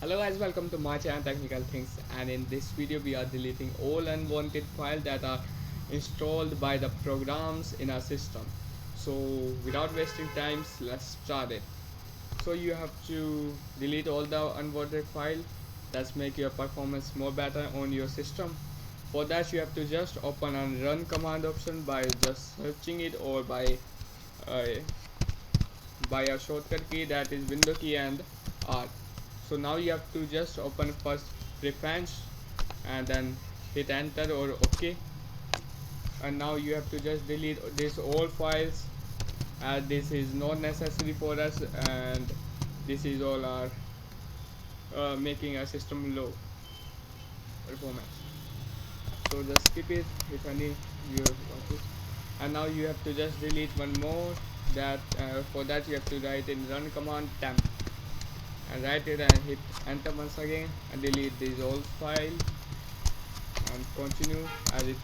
Hello guys, welcome to my channel Technical Things, and in this video we are deleting all unwanted files that are installed by the programs in our system. So without wasting time, let's start it. So you have to delete all the unwanted files that make your performance more better on your system. For that you have to just open and run command option by just searching it, or uh, by a shortcut key, that is window key and R. So now you have to just open first preference and then hit enter or OK, and now you have to just delete this all files as this is not necessary for us, and this is all our making our system low performance. So just skip it if any you want it. And now you have to just delete one more, that for that you have to write in run command temp and write it and hit enter once again and delete this old file and continue as it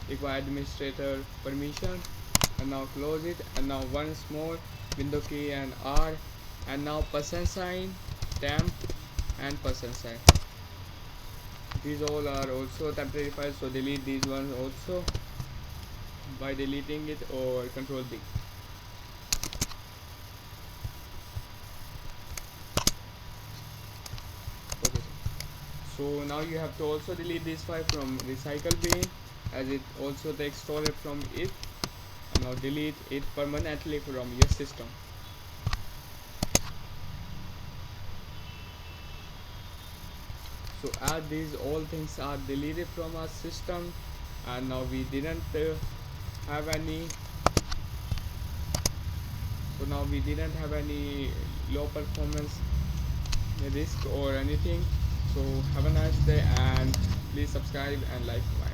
require administrator permission. And now close it, and now once more window key and R, and now percent sign, temp and percent sign. These all are also temporary files, so delete these ones also by deleting it or control D. Okay, so now you have to also delete this file from recycle bin as it also takes storage from it, and now delete it permanently from your system. So as these all things are deleted from our system, and now we didn't have any low performance risk or anything. So have a nice day, and please subscribe and like my